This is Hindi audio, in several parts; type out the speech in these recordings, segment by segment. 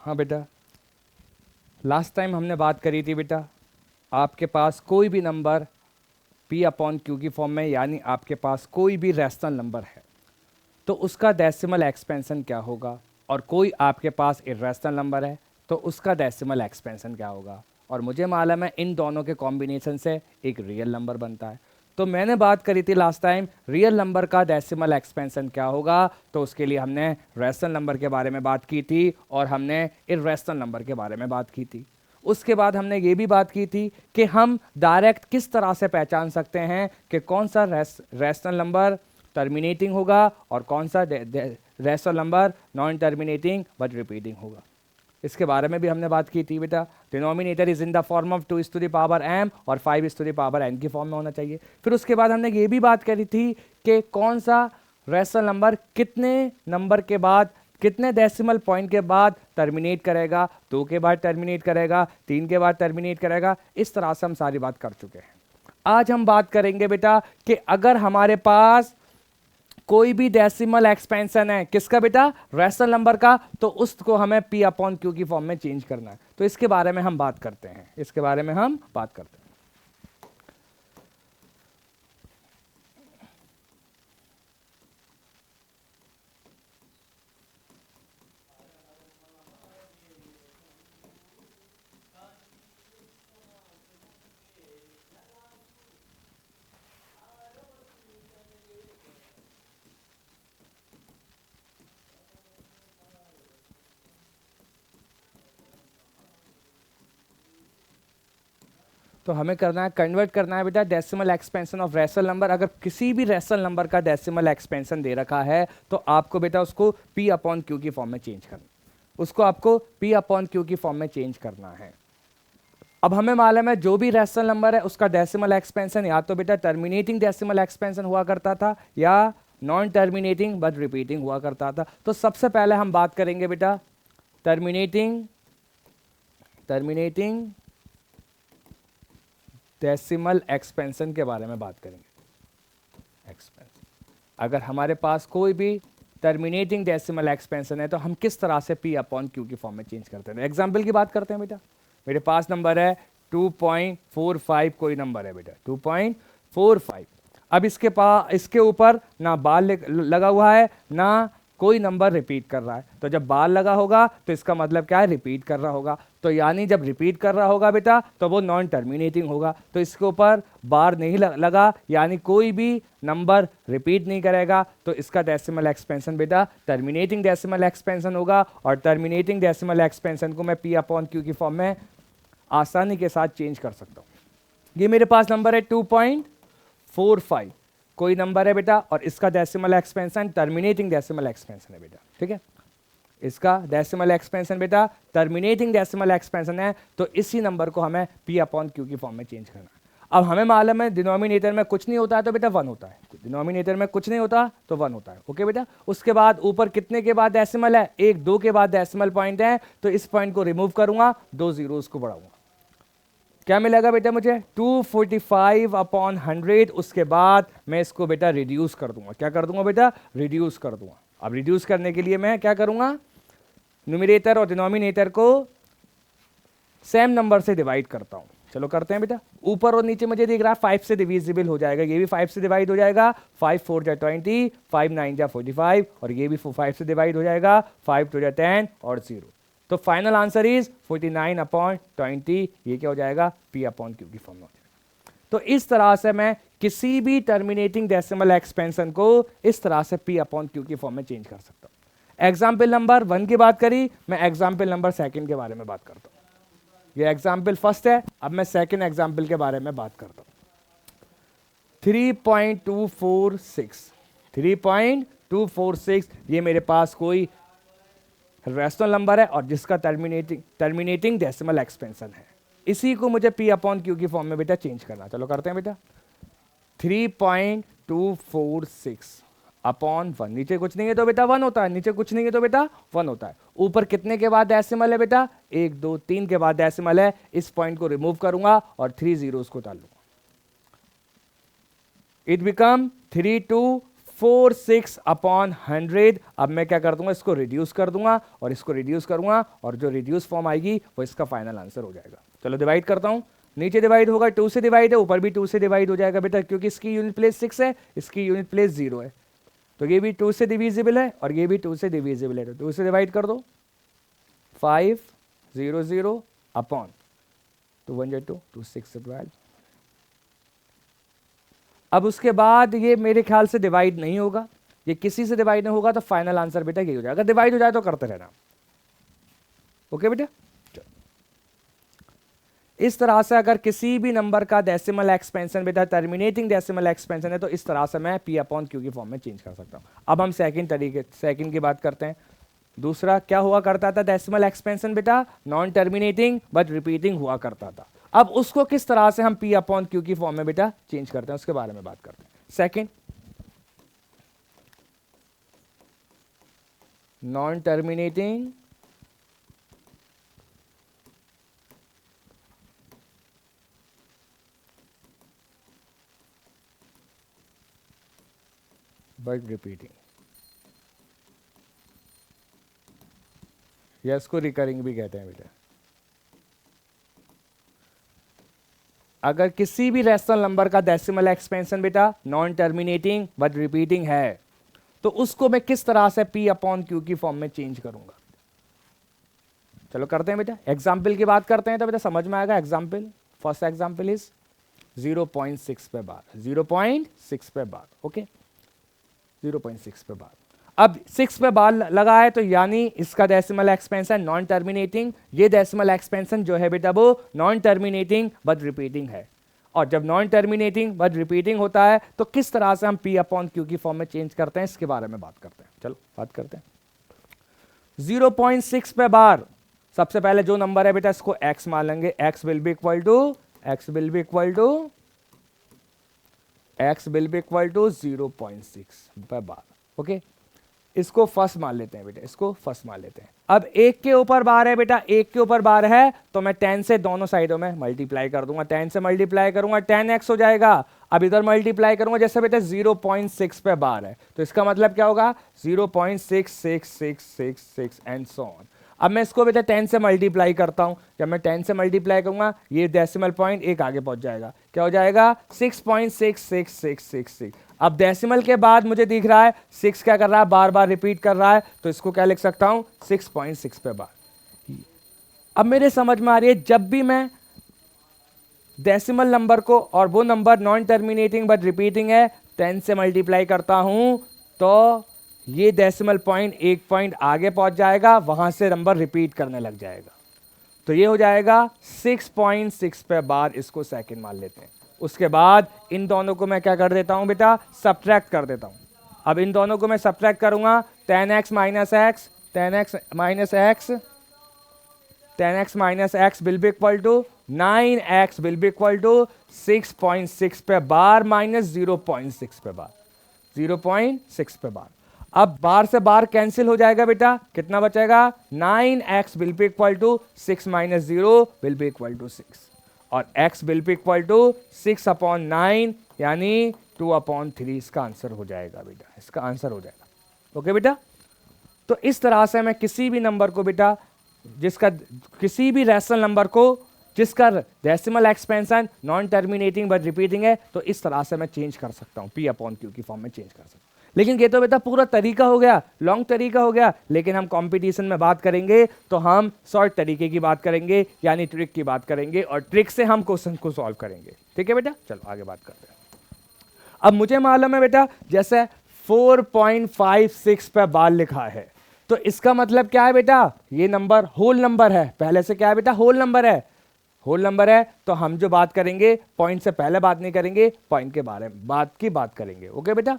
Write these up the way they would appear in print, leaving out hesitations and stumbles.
हाँ बेटा, लास्ट टाइम हमने बात करी थी बेटा, आपके पास कोई भी नंबर P अपॉन Q की फॉर्म में, यानी आपके पास कोई भी रैशनल नंबर है तो उसका डेसिमल एक्सपेंशन क्या होगा, और कोई आपके पास इर्रेशनल नंबर है तो उसका डेसिमल एक्सपेंशन क्या होगा। और मुझे मालूम है इन दोनों के कॉम्बिनेशन से एक रियल नंबर बनता है। तो मैंने बात करी थी लास्ट टाइम रियल नंबर का डेसिमल एक्सपेंशन क्या होगा, तो उसके लिए हमने रैशनल नंबर के बारे में बात की थी और हमने इर्रेशनल नंबर के बारे में बात की थी। उसके बाद हमने ये भी बात की थी कि हम डायरेक्ट किस तरह से पहचान सकते हैं कि कौन सा रैशनल नंबर टर्मिनेटिंग होगा और कौन सा rational number non terminating but repeating होगा। इसके बारे में भी हमने बात की थी बेटा। Denominator is in the form of 2⁻m और 5⁻n की फॉर्म में होना चाहिए। फिर उसके बाद हमने ये भी बात करी थी कि कौन सा रैशनल नंबर कितने नंबर के बाद, कितने डेसिमल पॉइंट के बाद टर्मिनेट करेगा, 2 के बाद टर्मिनेट करेगा, 3 के बाद टर्मिनेट करेगा। इस तरह से हम सारी बात कर चुके हैं। आज हम बात करेंगे बेटा कि अगर हमारे पास कोई भी डेसिमल एक्सपेंशन है, किसका बेटा, रैशनल नंबर का, तो उसको हमें P अपॉन Q की फॉर्म में चेंज करना है। तो इसके बारे में हम बात करते हैं, इसके बारे में हम बात करते हैं। तो हमें करना है, कन्वर्ट करना है बेटा decimal expansion of rational number. अगर किसी भी रैशनल नंबर का डेसिमल एक्सपेंशन दे रखा है तो आपको बेटा उसको P अपॉन Q की फॉर्म में चेंज करना, उसको आपको P अपॉन Q की फॉर्म में चेंज करना है। अब हमें मालूम है जो भी रैशनल नंबर है उसका डेसिमल एक्सपेंशन या तो बेटा टर्मिनेटिंग डेसिमल एक्सपेंशन हुआ करता था या नॉन टर्मिनेटिंग बट रिपीटिंग हुआ करता था। तो सबसे पहले हम बात करेंगे बेटा टर्मिनेटिंग डेसिमल एक्सपेंशन के बारे में बात करेंगे। एक्सपेंशन, अगर हमारे पास कोई भी टर्मिनेटिंग डेसिमल एक्सपेंशन है तो हम किस तरह से P अपॉन Q की फॉर्म में चेंज करते हैं। एग्जाम्पल की बात करते हैं बेटा। मेरे पास नंबर है 2.45, कोई नंबर है बेटा 2.45। अब इसके ऊपर ना बाल लगा हुआ है ना कोई नंबर रिपीट कर रहा है। तो जब बाल लगा होगा तो इसका मतलब क्या है, रिपीट कर रहा होगा। तो यानी जब रिपीट कर रहा होगा बेटा तो वो नॉन टर्मिनेटिंग होगा। तो इसके ऊपर बार नहीं लगा, यानी कोई भी नंबर रिपीट नहीं करेगा। तो इसका डेसिमल एक्सपेंशन बेटा टर्मिनेटिंग डेसिमल एक्सपेंशन होगा। और टर्मिनेटिंग डेसिमल एक्सपेंशन को मैं P अपॉन Q की फॉर्म में आसानी के साथ चेंज कर सकता हूं। ये मेरे पास नंबर है 2.45, कोई नंबर है बेटा, और इसका decimal expansion terminating decimal expansion है बेटा। ठीक है, इसका डेसिमल एक्सपेंशन बेटा टर्मिनेटिंग डेसिमल एक्सपेंशन है। तो इसी नंबर को हमें P अपॉन Q की फॉर्म में चेंज करना है। अब हमें मालूम है डिनोमिनेटर में कुछ नहीं होता है तो बेटा 1 होता है, डिनोमिनेटर में कुछ नहीं होता तो 1 होता है। ओके बेटा, उसके बाद ऊपर कितने के बाद डेसिमल है, 1 2 के बाद डेसिमल पॉइंट है, तो इस पॉइंट को रिमूव करूंगा, 2 जीरोस को बढ़ाऊंगा, क्या मिलेगा बेटा मुझे 245 अपॉन 100। उसके बाद मैं इसको बेटा रिड्यूस कर दूंगा, क्या कर दूंगा बेटा, रिड्यूस कर दूंगा। अब रिड्यूस करने के लिए मैं क्या करूंगा, न्यूमरेटर और डिनोमिनेटर को सेम नंबर से डिवाइड करता हूं। चलो करते हैं बेटा। ऊपर और नीचे मुझे दिख रहा है 5 से डिविजिबल हो जाएगा, ये भी 5 से डिवाइड हो जाएगा, 5 4 जा 20, 5 9 जा 45, और ये भी 5 से डिवाइड हो जाएगा, 5 2 जा 10 और 0। तो फाइनल आंसर इज 49 अपॉन 20। ये क्या हो जाएगा, P अपॉन Q की फॉर्म में हो जाएगा। तो इस तरह से मैं किसी भी टर्मिनेटिंग डेसिमल एक्सपेंशन को इस तरह से P अपॉन Q की फॉर्म में चेंज कर सकता हूं। एग्जाम्पल नंबर 1 की बात करी, मैं एग्जाम्पल नंबर 2 के बारे में बात करता हूं। ये एग्जाम्पल फर्स्ट है, अब मैं सेकेंड एग्जाम्पल के बारे में बात करता हूं। 3.246 ये मेरे पास कोई रैशनल नंबर है और जिसका टर्मिनेटिंग डेसिमल एक्सपेंशन है। इसी को मुझे P अपॉन Q की फॉर्म में बेटा चेंज करना। चलो करते हैं बेटा। 3.246 अपॉन 1, नीचे कुछ नहीं है तो बेटा 1 होता है, नीचे कुछ नहीं है तो बेटा 1 होता है। ऊपर कितने के बाद डेसिमल है बेटा, 1 2 3 के बाद डेसिमल है। इस पॉइंट को रिमूव करूंगा और 3 जीरोस को डाल लूंगा, इट बिकम 3 2 46/100। अब मैं क्या कर दूंगा, इसको रिड्यूस कर दूंगा और इसको रिड्यूस करूंगा और जो रिड्यूस फॉर्म आएगी वो इसका फाइनल आंसर हो जाएगा। चलो डिवाइड करता हूं, नीचे डिवाइड होगा 2 से डिवाइड है, ऊपर भी 2 से डिवाइड हो जाएगा बेटा, क्योंकि इसकी यूनिट प्लेस 6 है, इसकी यूनिट प्लेस 0 है, तो ये भी 2 से डिविजिबल है और ये भी 2 से डिविजिबल है, तो 2 से डिवाइड कर दो। 500 अपॉन 2 1 2 2 6 12। अब उसके बाद ये मेरे ख्याल से डिवाइड नहीं होगा, ये किसी से डिवाइड नहीं होगा, तो फाइनल आंसर बेटा यही हो जाएगा। अगर डिवाइड हो जाए तो करते रहना। ओके बेटा, इस तरह से अगर किसी भी नंबर का डेसिमल एक्सपेंशन बेटा टर्मिनेटिंग डेसिमल एक्सपेंशन है तो इस तरह से मैं P अपॉन Q की फॉर्म में चेंज कर सकता हूं। अब हम सेकंड की बात करते हैं। दूसरा क्या हुआ करता था डेसिमल एक्सपेंशन बेटा, नॉन टर्मिनेटिंग बट रिपीटिंग हुआ करता था। अब उसको किस तरह से हम P अपॉन Q की फॉर्म में बेटा चेंज करते हैं, उसके बारे में बात करते हैं। Second, non terminating but repeating, या इसको रिकरिंग भी कहते हैं बेटा। अगर किसी भी रैशनल नंबर का डेसिमल एक्सपेंशन बेटा नॉन टर्मिनेटिंग बट रिपीटिंग है तो उसको मैं किस तरह से P अपॉन Q की फॉर्म में चेंज करूंगा। चलो करते हैं बेटा, एग्जाम्पल की बात करते हैं तो बेटा समझ में आएगा। एग्जाम्पल, फर्स्ट एग्जाम्पल इज 0.6 पे बार, 0.6 पे बार, ओके 0.6 पे बार। अब 6 पे बार लगा है तो यानी इसका डेसिमल एक्सपेंशन नॉन टर्मिनेटिंग, ये डेसिमल एक्सपेंशन जो है बेटा वो नॉन टर्मिनेटिंग बट रिपीटिंग है। और जब नॉन टर्मिनेटिंग बट रिपीटिंग होता है तो किस तरह से हम P अपॉन Q की फॉर्म में चेंज करते हैं, इसके बारे में बात करते हैं। चलो बात करते हैं। 0.6 पे बार, सबसे पहले जो नंबर है बेटा इसको x मान लेंगे, x will be equal to 0.6 पे बार, ओके। इसको फर्स्ट मान लेते हैं बेटा, इसको फर्स्ट मान लेते हैं। अब एक के ऊपर बार है बेटा, एक के ऊपर बार है तो मैं 10 से दोनों साइडों में मल्टीप्लाई कर दूंगा, 10 से मल्टीप्लाई करूंगा 10x हो जाएगा। अब इधर मल्टीप्लाई करूंगा, जैसे बेटा 0.6 पे बार है तो इसका मतलब क्या होगा 0.6666 एंड सो ऑन। अब मैं इसको बेटा 10 से मल्टीप्लाई करता हूं, जब मैं 10 से मल्टीप्लाई करूंगा ये डेसिमल पॉइंट एक आगे पहुंच जाएगा, क्या हो जाएगा 6.66666। अब डेसिमल के बाद मुझे दिख रहा है 6 क्या कर रहा है, बार बार रिपीट कर रहा है, तो इसको क्या लिख सकता हूं 6.6 पे बार। अब मेरे समझ में आ रही है, जब भी मैं डेसिमल नंबर को और वो number non terminating but repeating है 10 से मल्टीप्लाई करता हूं तो ये डेसिमल पॉइंट एक पॉइंट आगे पहुंच जाएगा, वहां से नंबर रिपीट करने लग जाएगा, तो ये हो जाएगा 6.6 पे बार, इसको सेकंड मान लेते हैं। उसके बाद इन दोनों को मैं क्या कर देता हूं बेटा, सब्ट्रैक्ट कर देता हूं। अब इन दोनों को मैं सब्ट्रैक्ट करूंगा, 10x minus x will be equal to 9x will be equal to 6.6 पे बार माइनस 0.6 पे बार, 0.6 पे बार। अब बार से बार कैंसिल हो जाएगा बेटा, कितना बचेगा 9x will be equal to 6 minus 0 will be equal to 6 और x will be equal to 6 upon 9 यानी 2 अपॉन 3, इसका आंसर हो जाएगा बेटा, इसका आंसर हो जाएगा। ओके बेटा, तो इस तरह से मैं किसी भी नंबर को बेटा, जिसका किसी भी रैशनल नंबर को जिसका decimal expansion non terminating but repeating है तो इस तरह से मैं चेंज कर सकता हूं, P अपॉन Q की फॉर्म में चेंज कर सकता हूं। लेकिन ये तो बेटा पूरा तरीका हो गया, लॉन्ग तरीका हो गया, लेकिन हम कंपटीशन में बात करेंगे तो हम शॉर्ट तरीके की बात करेंगे, यानी ट्रिक की बात करेंगे और ट्रिक से हम क्वेश्चन को सॉल्व करेंगे। ठीक है बेटा, चलो आगे बात करते हैं। अब मुझे मालूम है बेटा जैसे 4.56 पे बार लिखा है तो इसका मतलब क्या है बेटा, ये नंबर होल नंबर है, पहले से क्या है बेटा होल नंबर है, होल नंबर है तो हम जो बात करेंगे पॉइंट से पहले बात नहीं करेंगे, पॉइंट के बारे में बात करेंगे। ओके बेटा,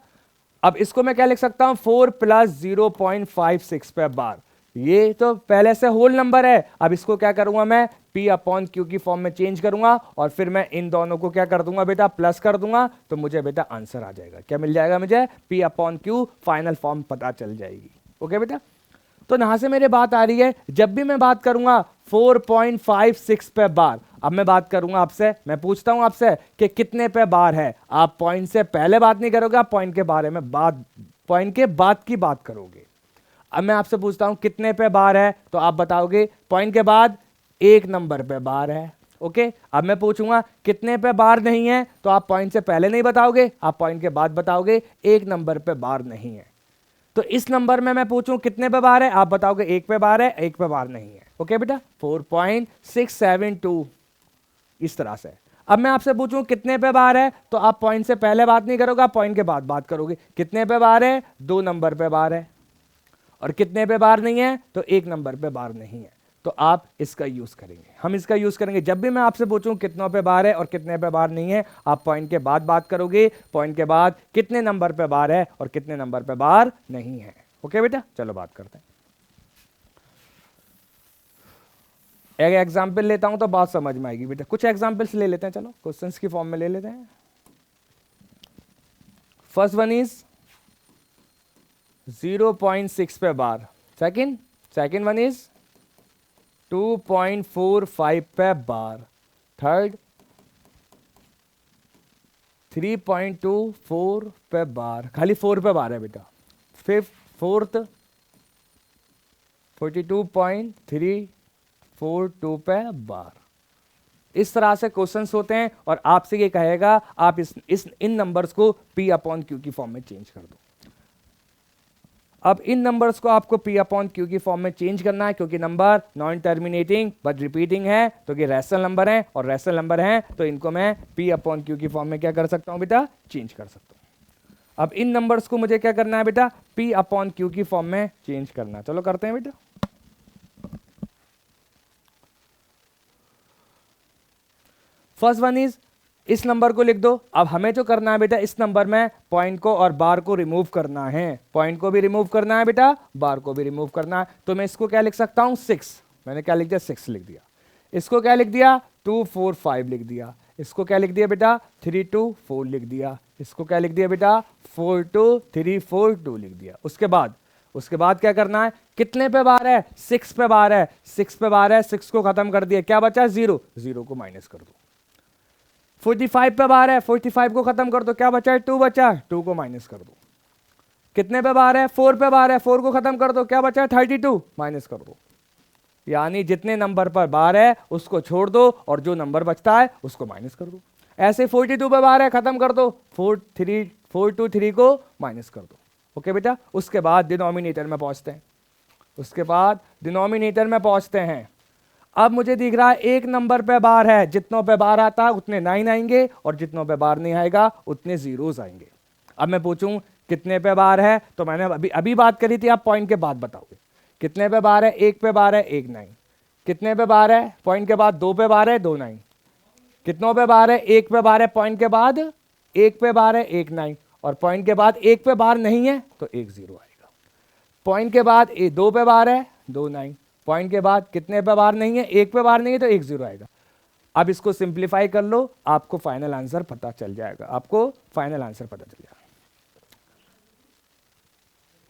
अब इसको मैं क्या लिख सकता हूं 4 प्लस 0.56 पे बार, ये तो पहले से होल नंबर है। अब इसको क्या करूंगा मैं P अपॉन Q की फॉर्म में चेंज करूंगा और फिर मैं इन दोनों को क्या कर दूंगा बेटा प्लस कर दूंगा, तो मुझे बेटा आंसर आ जाएगा, क्या मिल जाएगा मुझे P upon Q final form पता चल जाएगी। ओके बेटा, तो यहां से मेरे बात आ रही है, जब भी मैं बात करूंगा 4.56 पे बार, अब मैं बात करूंगा आपसे, मैं पूछता हूं आपसे कि कितने पे बार है। आप पॉइंट से पहले बात नहीं करोगे, आप पॉइंट के बारे में पॉइंट के बाद की बात करोगे। अब मैं आपसे पूछता हूं कितने पे बार है, तो आप बताओगे पॉइंट के बाद एक नंबर पे बार है। ओके, अब मैं पूछूंगा कितने पे बार नहीं है, तो आप पॉइंट से पहले नहीं बताओगे, आप पॉइंट के बाद बताओगे एक नंबर पे बार नहीं है। तो इस नंबर में मैं पूछूं कितने पे बार है, आप बताओगे एक पे बार है, एक पे बार नहीं है। ओके बेटा, 4.672 इस तरह से। अब मैं आपसे पूछूं कितने पे बार है, तो आप पॉइंट से पहले बात नहीं करोगे, आप पॉइंट के बाद बात करोगे। कितने पे बार है, दो नंबर पे बार है। और कितने पे बार नहीं है, तो एक नंबर पे बार नहीं है। तो आप इसका यूज करेंगे, हम इसका यूज करेंगे। जब भी मैं आपसे पूछूं कितनों पे बार है और कितने पे बार नहीं है, आप पॉइंट के बाद बात करोगे, पॉइंट के बाद कितने नंबर पे बार है और कितने नंबर पे बार नहीं है। ओके बेटा, चलो बात करते हैं। एक एग्जाम्पल लेता हूं तो बात समझ में आएगी बेटा। कुछ एग्जाम्पल्स ले लेते हैं, चलो क्वेश्चंस की फॉर्म में ले लेते हैं। फर्स्ट वन इज 0.6 पे बार। सेकंड वन इज 2.45 पे बार। थर्ड 3.24 पे बार, खाली 4 पे बार है बेटा। फोर्थ 42.342 पे बार। इस तरह से क्वेश्चंस होते हैं और आपसे ये कहेगा आप इन नंबर्स को P अपॉन Q की फॉर्म में चेंज कर दो। अब इन नंबर्स को आपको P अपॉन Q की फॉर्म में चेंज करना है, क्योंकि number non terminating but repeating है, तो ये रैशनल नंबर है, और रैशनल नंबर है तो इनको मैं P अपॉन Q की फॉर्म में क्या कर सकता हूं बेटा, चेंज कर सकता हूं। अब इन नंबर्स को मुझे क्या करना है बेटा, P अपॉन Q की फॉर्म में चेंज करना। चलो करते हैं बेटा। फर्स्ट वन इज, इस नंबर को लिख दो। अब हमें जो करना है बेटा, इस नंबर में पॉइंट को और बार को रिमूव करना है। पॉइंट को भी रिमूव करना है बेटा, बार को भी रिमूव करना है। तो मैं इसको क्या लिख सकता हूं, 6। मैंने क्या लिख दिया, 6 लिख दिया। इसको क्या लिख दिया, 2 4 5 लिख दिया। इसको क्या लिख दिया बेटा, 3 2 4 लिख दिया। इसको क्या लिख दिया बेटा, 4 2 3 4 2 लिख दिया। उसके बाद क्या करना है, कितने पे बार है, 6 पे बार है। 6 पे बार है, 6 को खत्म कर दिया, क्या बचा, 0। 0 को माइनस कर दो। 45 पे बार है, 45 को खत्म कर दो, क्या बचा है, 2 बचा, 2 को माइनस कर दो। कितने पे बार है, 4 पे बार है, 4 को खत्म कर दो, क्या बचा है, 32, माइनस कर दो। यानी जितने नंबर पर बार है उसको छोड़ दो और जो नंबर बचता है उसको माइनस कर दो। ऐसे 42 पे बार है, खत्म कर दो, 423 को माइनस कर दो। ओके बेटा, उसके बाद डिनोमिनेटर में पहुंचते हैं। अब मुझे दिख रहा है एक नंबर पे बार है, जितनों पे बार आता है उतने 9 आएंगे, और जितनों पे बार नहीं आएगा उतने जीरोस आएंगे। अब मैं पूछूं कितने पे बार है, तो मैंने अभी बात करी थी, आप पॉइंट के बाद बताओगे कितने पे बार है। एक पे बार है, 1 9। कितने पे बार है, पॉइंट के बाद 2 पे बार है, 2 9। कितनों पे बार है, एक पे बार है, पॉइंट के बाद 1 पे बार है, 1 9। और पॉइंट के बाद 1 पे बार नहीं है तो 1 0 आएगा। पॉइंट के बाद 2 पे बार है, 2 9। पॉइंट के बाद कितने पे बार नहीं है, 1 पे बार नहीं है तो 1 0 आएगा। अब इसको सिंप्लीफाई कर लो, आपको फाइनल आंसर पता चल जाएगा।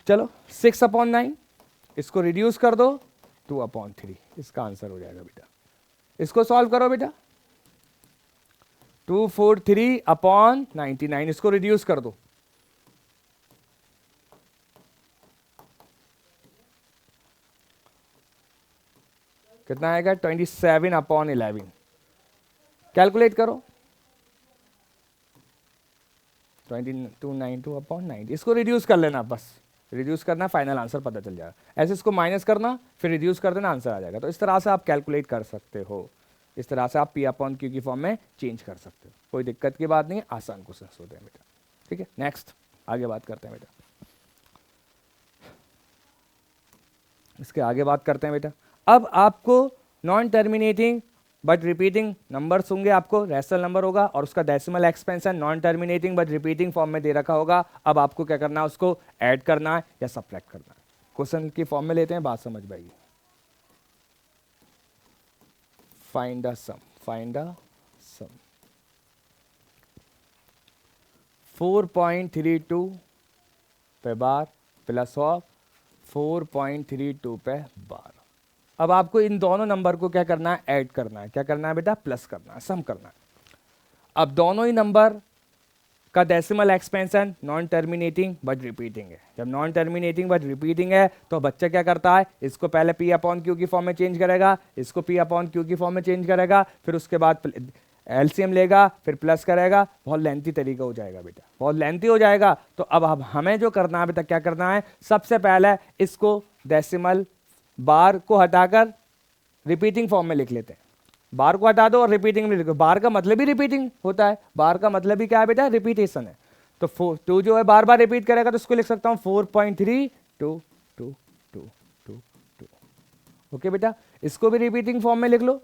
चलो 6 अपॉन 9, इसको रिड्यूस कर दो, 2 अपॉन 3, इसका आंसर हो जाएगा बेटा। इसको सॉल्व करो बेटा, 243 अपॉन 99, इसको रिड्यूस कर दो, कितना आएगा, 27 अपॉन 11। कैलकुलेट करो, 2292 अपॉन 90। इसको रिड्यूस कर लेना, बस रिड्यूस करना, फाइनल आंसर पता चल जाएगा। ऐसे इसको माइनस करना, फिर रिड्यूस कर देना, आंसर आ जाएगा। तो इस तरह से आप कैलकुलेट कर सकते हो, इस तरह से आप P अपॉन Q की फॉर्म में चेंज कर सकते हो। कोई दिक्कत की बात नहीं है, आसान क्वेश्चन होते हैं बेटा। ठीक है, नेक्स्ट आगे बात करते हैं बेटा। इसके आगे बात करते हैं बेटा। अब आपको non terminating but repeating numbers होंगे, आपको रैशनल नंबर होगा और उसका decimal expansion non terminating but repeating form में दे रखा होगा। अब आपको क्या करना है, उसको ऐड करना है या सब्ट्रैक्ट करना है। क्वेश्चन की फॉर्म में लेते हैं, बात समझ में आएगी। फाइंड द सम 4.32 पे बार प्लस ऑफ 4.32 पे बार। अब आपको इन दोनों नंबर को क्या करना है, ऐड करना है। क्या करना है बेटा, प्लस करना है, सम करना है। अब दोनों ही नंबर का decimal expansion non terminating but repeating है। जब नॉन टर्मिनेटिंग बट रिपीटिंग है तो बच्चा क्या करता है, इसको पहले पी अपॉन क्यू की फॉर्म में चेंज करेगा, इसको पी अपॉन क्यू की फॉर्म में चेंज करेगा, फिर उसके बाद एलसीएम लेगा, फिर प्लस करेगा। बहुत लेंथी तरीका हो जाएगा बेटा, बहुत लेंथी हो जाएगा। तो अब हमें जो करना है बेटा, क्या करना है, सबसे पहले इसको डेसिमल बार को हटाकर रिपीटिंग फॉर्म में लिख लेते हैं। बार को हटा दो और रिपीटिंग में लिखो। बार का मतलब ही रिपीटिंग होता है, बार का मतलब ही क्या है बेटा, रिपीटेशन है। तो 2 जो है बार बार रिपीट करेगा, तो इसको लिख सकता हूं 4.322222। ओके बेटा, इसको भी रिपीटिंग फॉर्म में लिख लो,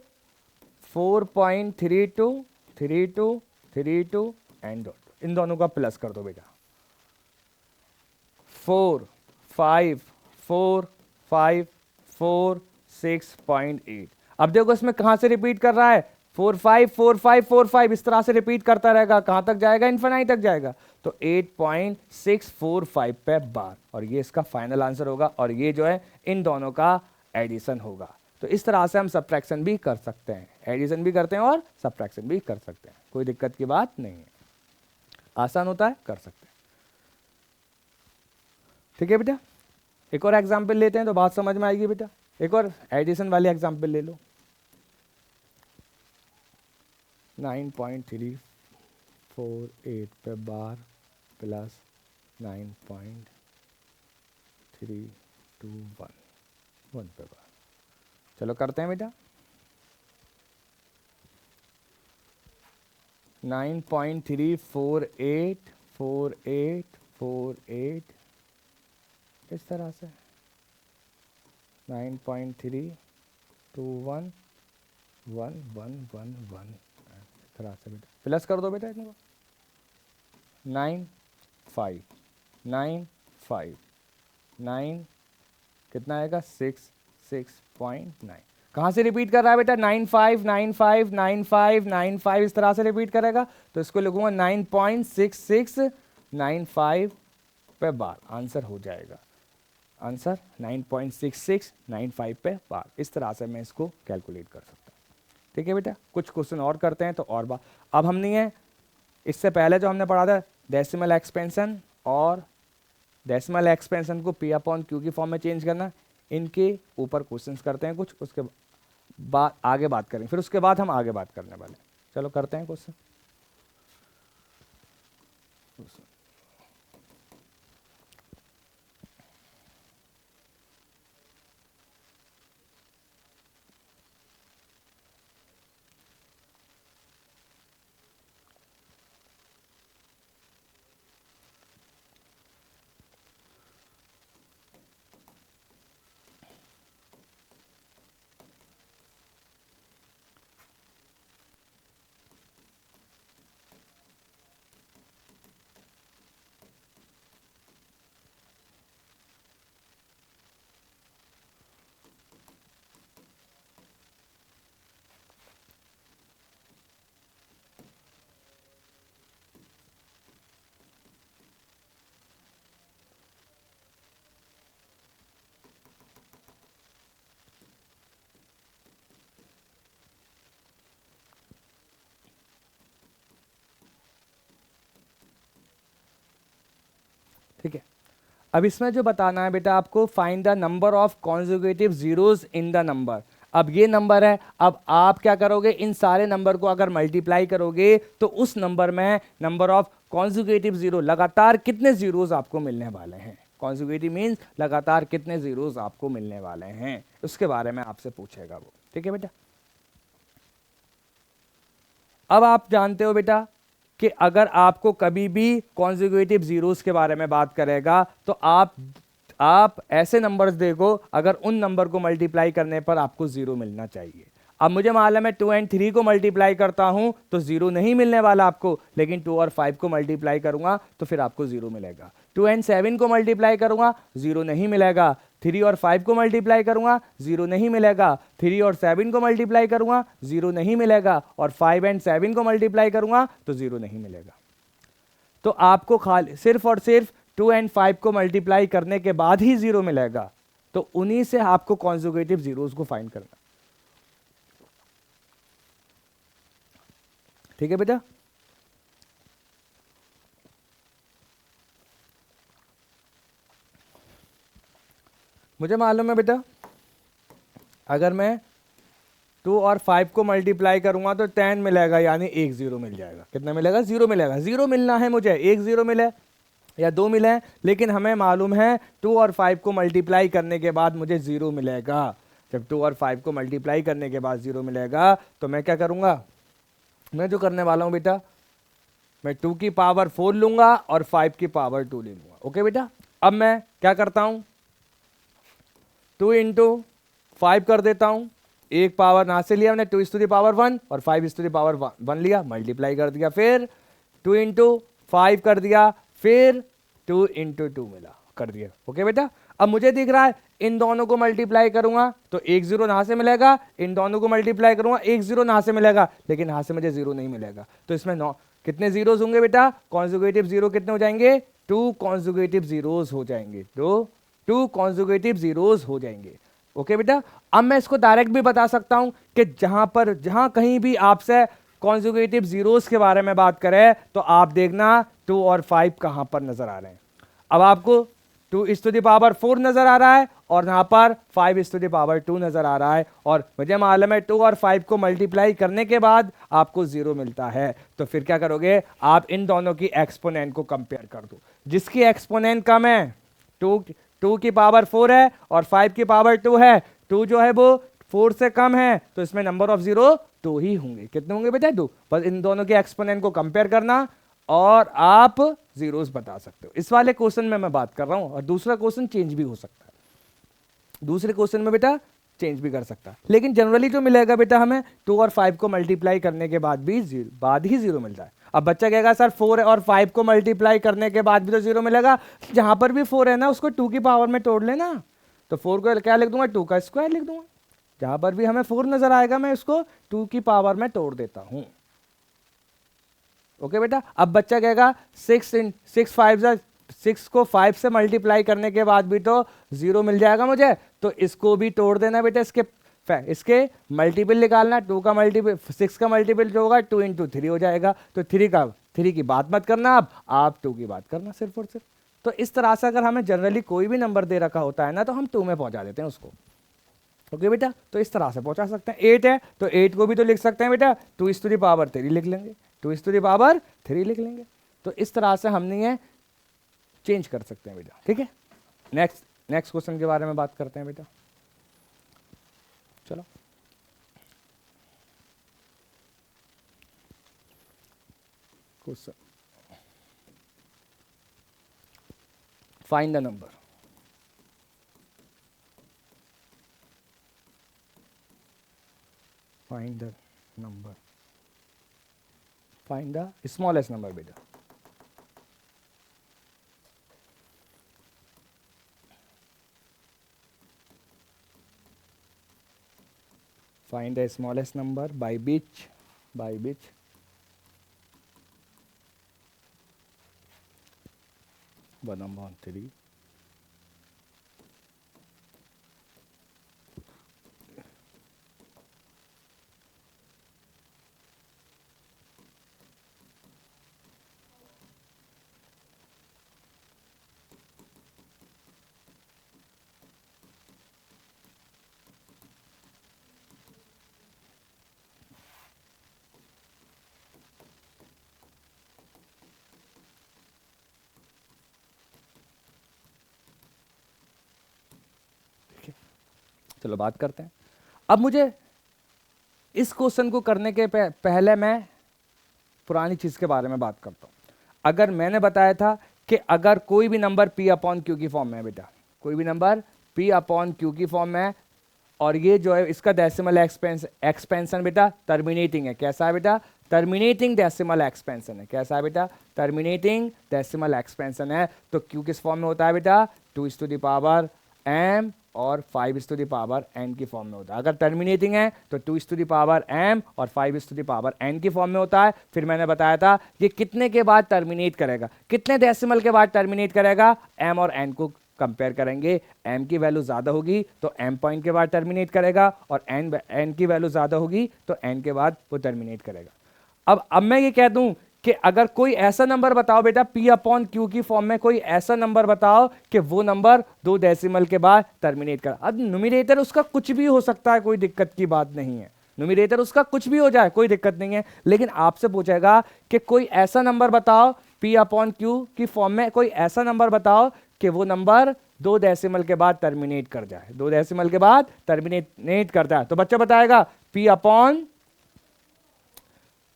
4.323232 एंड डॉट, इन दोनों का प्लस कर दो बेटा, 4 5 4 5 4 6.8। अब देखो इसमें कहां से रिपीट कर रहा है, 4 5 4 5 4 5, इस तरह से रिपीट करता रहेगा, कहां तक जाएगा, इनफिनाइट तक जाएगा। तो 8.645 पे बार, और ये इसका फाइनल आंसर होगा, और ये जो है इन दोनों का एडिशन होगा। तो इस तरह से हम सब्ट्रैक्शन भी कर सकते हैं, एडिशन भी करते हैं और सब्ट्रैक्शन भी कर सकते हैं, कोई दिक्कत की बात नहीं है, आसान होता है, कर सकते हैं। ठीक है बेटा, एक और एग्जाम्पल लेते हैं तो बात समझ में आएगी बेटा। एक और एडिशन वाले एग्जाम्पल ले लो, 9.348 पे बार प्लस 9.321 पे बार। चलो करते हैं बेटा, 9.3484848 इस तरह से, 9.3211111 इस तरह से बेटा, प्लस कर दो बेटा इनको, 9 5 9 5 9 कितना आएगा, 6.9। कहाँ से रिपीट कर रहा है बेटा, 9 5 9 5 9 5 9 5 इस तरह से रिपीट करेगा, तो इसको लिखूंगा 9.6695 पे बार, आंसर हो जाएगा, आंसर 9.6695 पे बार। इस तरह से मैं इसको कैलकुलेट कर सकता हूँ। ठीक है बेटा, कुछ क्वेश्चन और करते हैं तो और बात। अब हमने है इससे पहले जो हमने पढ़ा था डेसिमल एक्सपेंशन और डेसिमल एक्सपेंशन को पी अपॉन क्यू की फॉर्म में चेंज करना, इनके ऊपर क्वेश्चंस करते हैं कुछ, उसके बाद आगे बात करेंगे, फिर उसके बाद हम आगे बात करने वाले हैं। चलो करते हैं क्वेश्चन। ठीक है, अब इसमें जो बताना है बेटा आपको, find the number of conjugative zeros in the number. अब ये नंबर है, अब आप क्या करोगे, इन सारे नंबर को अगर मल्टीप्लाई करोगे तो उस नंबर में नंबर ऑफ कॉन्जुगेटिव जीरो, लगातार कितने जीरोस आपको मिलने वाले हैं। कॉन्जुगेटिव मीन्स लगातार कितने जीरोस आपको मिलने वाले हैं, उसके बारे में आपसे पूछेगा वो। ठीक है बेटा, अब आप जानते हो बेटा कि अगर आपको कभी भी कॉन्जुगेटिव जीरोस के बारे में बात करेगा तो आप ऐसे नंबर्स देखो, अगर उन नंबर को मल्टीप्लाई करने पर आपको जीरो मिलना चाहिए। अब मुझे मालूम है 2 और 3 को मल्टीप्लाई करता हूं तो जीरो नहीं मिलने वाला आपको, लेकिन 2 और 5 को मल्टीप्लाई करूंगा तो फिर आपको जीरो मिलेगा। 2 और 7 को मल्टीप्लाई करूंगा, जीरो नहीं मिलेगा। 3 और 5 को मल्टीप्लाई करूंगा, जीरो नहीं मिलेगा। 3 और 7 को मल्टीप्लाई करूंगा, जीरो नहीं मिलेगा। और 5 और 7 को मल्टीप्लाई करूंगा तो जीरो नहीं मिलेगा। तो आपको खाली सिर्फ और सिर्फ 2 और 5 को मल्टीप्लाई करने के बाद ही जीरो मिलेगा, तो उन्हीं से आपको कॉन्जुगेटिव जीरोस को फाइंड करना। ठीक है बेटा, मुझे मालूम है बेटा अगर मैं 2 और 5 को मल्टीप्लाई करूंगा तो 10 मिलेगा, यानी एक जीरो मिल जाएगा। कितना मिलेगा? जीरो मिलेगा। जीरो मिलना है मुझे, एक जीरो मिले या दो मिले, लेकिन हमें मालूम है 2 और 5 को मल्टीप्लाई करने के बाद मुझे जीरो मिलेगा। जब 2 और 5 को मल्टीप्लाई करने के बाद जीरो मिलेगा तो मैं क्या करूंगा, मैं जो करने वाला हूं बेटा, मैं 2 की पावर 4 लूंगा और 5 की पावर 2 ले लूंगा। ओके बेटा, अब मैं क्या करता हूं, 2 इंटू 5 कर देता हूं, एक पावर यहां से लिया हमने 2 इस टू द पावर 1 और 5 इस टू द पावर 1 लिया, मल्टीप्लाई कर दिया, फिर 2 इंटू 5 कर दिया, फिर 2 इंटू 2 मिला, कर दिया। ओके बेटा, अब मुझे दिख रहा है इन दोनों को मल्टीप्लाई करूंगा तो एक जीरो यहां से मिलेगा, इन दोनों को मल्टीप्लाई करूंगा एक जीरो यहां से मिलेगा, लेकिन यहां से मुझे जीरो नहीं मिलेगा। तो इसमें कितने जीरोस होंगे बेटा? कॉन्जुगेटिव जीरो कितने हो जाएंगे? 2 कॉन्जुगेटिव जीरोस हो जाएंगे, 2 कॉन्जुगेटिव जीरोस हो जाएंगे। ओके बेटा, अब मैं इसको डायरेक्ट भी बता सकता हूं कि जहां कहीं भी आपसे कॉन्जुगेटिव जीरोस के बारे में बात करें तो आप देखना 2 और 5 कहां पर नजर आ रहे हैं। अब आपको 2 इस टू द पावर 4 नजर आ रहा है और यहां पर 5 इस टू द पावर 2 नजर आ रहा है, और मुझे मालूम है 2 और 5 को मल्टीप्लाई करने के बाद आपको जीरो मिलता है। तो फिर क्या करोगे, आप इन दोनों की एक्सपोनेंट को कंपेयर कर दो। जिसकी एक्सपोनेंट कम है, 2 की पावर 4 है और 5 की पावर 2 है, 2 जो है वो 4 से कम है, तो इसमें नंबर ऑफ जीरो 2 ही होंगे। कितने होंगे बेटा? 2। बस इन दोनों के एक्सपोनेंट को कंपेयर करना और आप जीरोस बता सकते हो। इस वाले क्वेश्चन में मैं बात कर रहा हूं, और दूसरा क्वेश्चन चेंज भी हो सकता है, दूसरे क्वेश्चन में बेटा चेंज भी कर सकता है, लेकिन जनरली जो मिलेगा बेटा हमें 2 और 5 को मल्टीप्लाई करने के बाद भी जीरो मिलता है। अब बच्चा कहेगा सर 4 और 5 को मल्टीप्लाई करने के बाद भी तो जीरो मिलेगा, जहां पर भी 4 है ना उसको 2 की पावर में तोड़ लेना, तो 4 को क्या लिख दूंगा, 2 का स्क्वायर लिख दूंगा। जहां पर भी हमें 4 नजर आएगा मैं इसको 2 की पावर में तोड़ देता हूं। ओके बेटा, अब बच्चा कहेगा 6 को 5 से मल्टीप्लाई करने के बाद भी तो जीरो मिल जाएगा मुझे, तो इसको भी तोड़ देना बेटा, इसके मल्टीपल निकालना, 2 का मल्टीपल 6 का मल्टीपल जो होगा 2 इंटू 3 हो जाएगा। तो 3 की बात मत करना, अब आप 2 की बात करना सिर्फ और सिर्फ। तो इस तरह से अगर हमें जनरली कोई भी नंबर दे रखा होता है ना तो हम 2 में पहुंचा देते हैं उसको। ओके बेटा, तो इस तरह से पहुंचा सकते हैं। 8 है तो 8 को भी तो लिख सकते हैं बेटा 2 इस टू द पावर 3 लिख लेंगे, 2 इस टू द पावर 3 लिख लेंगे। तो इस तरह से हमने ये चेंज कर सकते हैं बेटा। ठीक है, नेक्स्ट क्वेश्चन के बारे में बात करते हैं बेटा। चलो question, find the number, find the smallest number बेटा। Find the smallest number by which 1/3 चलो बात करते हैं। अब मुझे इस क्वेश्चन को करने के पहले मैं पुरानी चीज के बारे में बात करता हूं। अगर मैंने बताया था कि अगर कोई भी नंबर P अपॉन Q की फॉर्म में है बेटा, कोई भी नंबर P अपॉन Q की फॉर्म में है, और ये जो है इसका डेसिमल एक्सपेंशन बेटा टर्मिनेटिंग है। कैसा है बेटा? टर्मिनेटिंग डेसिमल एक्सपेंशन है। कैसा है बेटा? टर्मिनेटिंग डेसिमल एक्सपेंशन है। तो Q किस फॉर्म में होता है बेटा? 2 इस टू द पावर m और 5 इस टू द पावर n की फॉर्म में होता है। अगर टर्मिनेटिंग है तो 2 इस टू द पावर m और 5 इस टू द पावर n की फॉर्म में होता है। फिर मैंने बताया था ये कितने के बाद टर्मिनेट करेगा, कितने डेसिमल के बाद टर्मिनेट करेगा? m और n को कंपेयर करेंगे, m की वैल्यू ज़्यादा होगी तो m पॉइंट के बाद टर्मिनेट करेगा, और n की वैल्यू ज़्यादा होगी तो n के बाद वो टर्मिनेट करेगा। अब मैं ये कह दूं कि अगर कोई ऐसा नंबर बताओ बेटा p अपॉन क्यू की फॉर्म में, कोई ऐसा नंबर बताओ कि वो नंबर 2 डेसिमल के बाद टर्मिनेट कर। अब न्यूमरेटर उसका कुछ भी हो सकता है, कोई दिक्कत की बात नहीं है, न्यूमरेटर उसका कुछ भी हो जाए, कोई दिक्कत नहीं है, लेकिन आपसे पूछेगा कि कोई ऐसा नंबर बताओ p अपॉन क्यू की फॉर्म में, कोई ऐसा नंबर बताओ कि वो नंबर 2 डेसिमल के बाद टर्मिनेट कर जाए, 2 डेसिमल के बाद टर्मिनेट करता है। तो बच्चा बताएगा p अपॉन